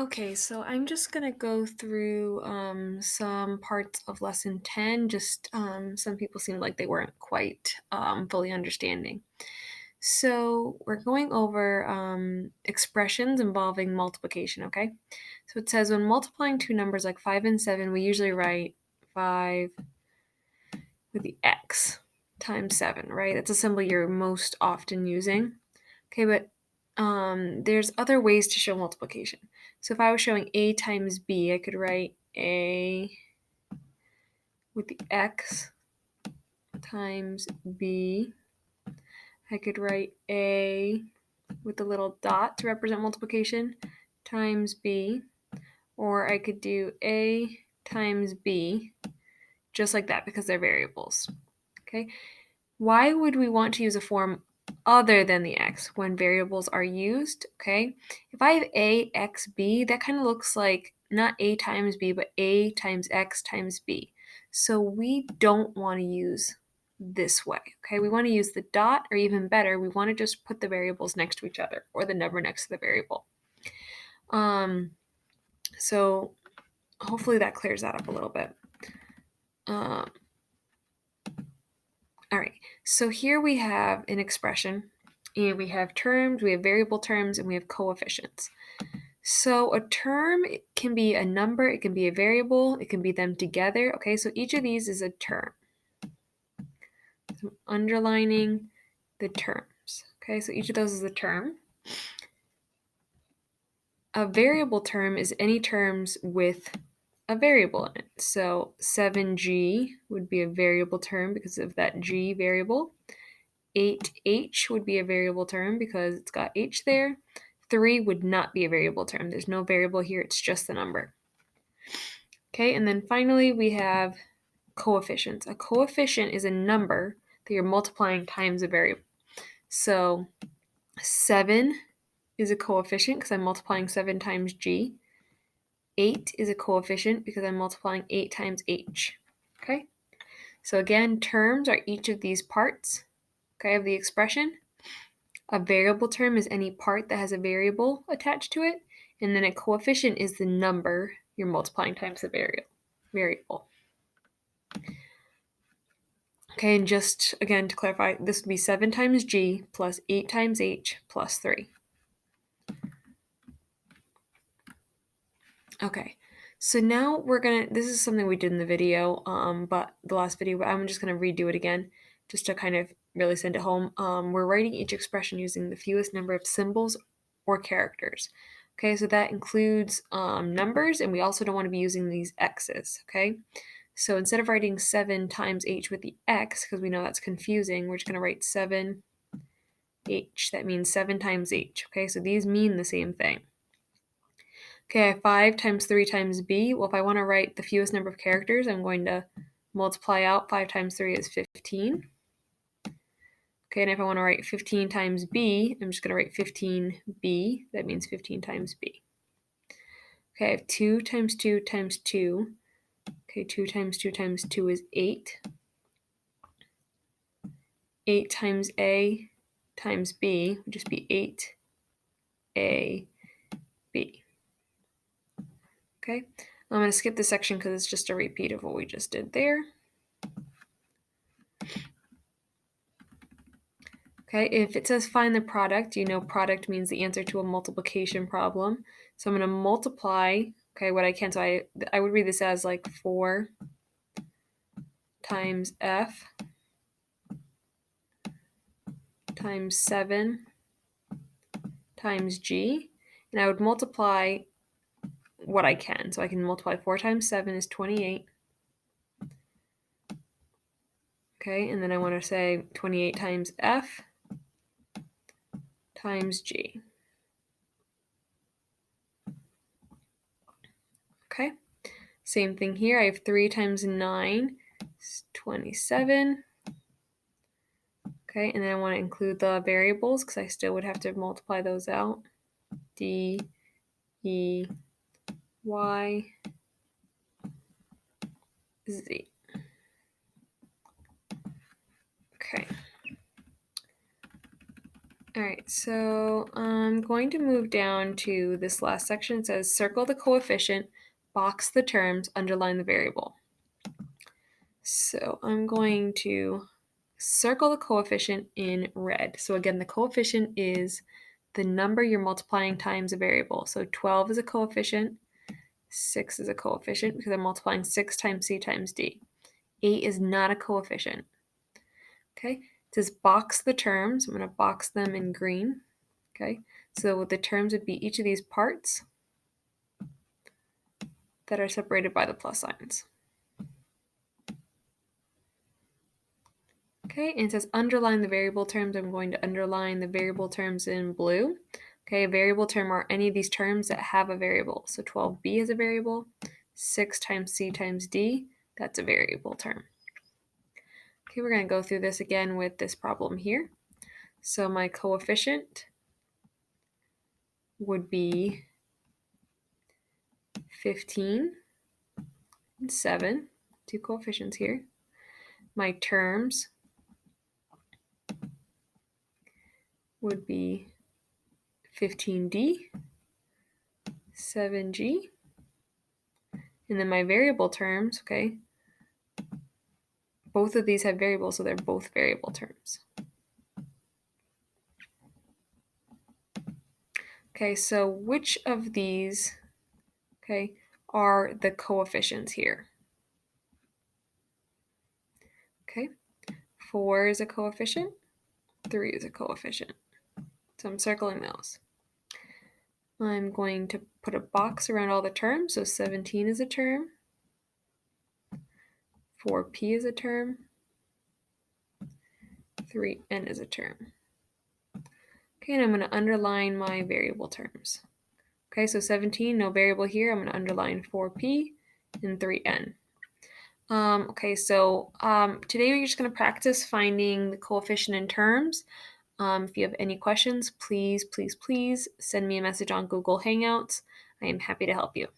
Okay, so I'm just going to go through some parts of lesson 10. Just some people seemed like they weren't quite fully understanding. So we're going over expressions involving multiplication, okay? So it says when multiplying two numbers like 5 and 7, we usually write 5 with the x times 7, right? That's a symbol you're most often using. Okay, but there's other ways to show multiplication. So if I was showing a times b, I could write a with the x times b. I could write a with the little dot to represent multiplication times b, or I could do a times b just like that because they're variables. Okay, why would we want to use a form other than the x when variables are used? Okay, if I have a x b, that kind of looks like not a times b, but a times x times b. So we don't want to use this way. Okay, we want to use the dot, or even better, we want to just put the variables next to each other, or the number next to the variable. So hopefully that clears that up a little bit. All right, so here we have an expression, and we have terms, we have variable terms, and we have coefficients. So a term can be a number, it can be a variable, it can be them together. Okay, so each of these is a term. So I'm underlining the terms. Okay, so each of those is a term. A variable term is any terms with a variable in it. So 7g would be a variable term because of that g variable. 8h would be a variable term because it's got h there. 3 would not be a variable term. There's no variable here, it's just the number. Okay, and then finally we have coefficients. A coefficient is a number that you're multiplying times a variable. So 7 is a coefficient because I'm multiplying 7 times g. 8 is a coefficient because I'm multiplying 8 times h. Okay, so again, terms are each of these parts, okay, of the expression. A variable term is any part that has a variable attached to it, and then a coefficient is the number you're multiplying times the variable. Okay, and just again to clarify, this would be 7 times g plus 8 times h plus 3. Okay, so now this is something we did in the video, but the last video, but I'm just gonna redo it again just to kind of really send it home. We're writing each expression using the fewest number of symbols or characters. Okay, so that includes numbers, and we also don't want to be using these x's, okay? So instead of writing 7 times h with the x, because we know that's confusing, we're just gonna write 7h. That means 7 times h, okay? So these mean the same thing. Okay, I have 5 times 3 times b. Well, if I want to write the fewest number of characters, I'm going to multiply out 5 times 3 is 15. Okay, and if I want to write 15 times b, I'm just going to write 15b. That means 15 times b. Okay, I have 2 times 2 times 2. Okay, 2 times 2 times 2 is 8. 8 times a times b would just be 8ab. Okay, I'm going to skip this section because it's just a repeat of what we just did there. Okay, if it says find the product, you know product means the answer to a multiplication problem. So I'm going to multiply, okay, what I can. So I would read this as like 4 times f times 7 times g. And I would multiply what I can. So I can multiply 4 times 7 is 28. Okay, and then I want to say 28 times f times g. Okay, same thing here. I have 3 times 9 is 27. Okay, and then I want to include the variables because I still would have to multiply those out. D, E, Y, Z. Okay. All right, so I'm going to move down to this last section. It says circle the coefficient, box the terms, underline the variable. So I'm going to circle the coefficient in red. So again, the coefficient is the number you're multiplying times a variable. So 12 is a coefficient, 6 is a coefficient because I'm multiplying 6 times c times d. 8 is not a coefficient. Okay, it says box the terms. I'm going to box them in green. Okay, so the terms would be each of these parts that are separated by the plus signs. Okay, and it says underline the variable terms. I'm going to underline the variable terms in blue. Okay, a variable term are any of these terms that have a variable. So 12b is a variable, 6 times c times d, that's a variable term. Okay, we're going to go through this again with this problem here. So my coefficient would be 15 and 7, two coefficients here. My terms would be 15d, 7g, and then my variable terms, okay, both of these have variables, so they're both variable terms. Okay, so which of these, okay, are the coefficients here? Okay, 4 is a coefficient, 3 is a coefficient. So I'm circling those. I'm going to put a box around all the terms. So 17 is a term, 4p is a term, 3n is a term. Okay, and I'm going to underline my variable terms. Okay, so 17, no variable here. I'm going to underline 4p and 3n. Okay, so today we're just going to practice finding the coefficient in terms. If you have any questions, please send me a message on Google Hangouts. I am happy to help you.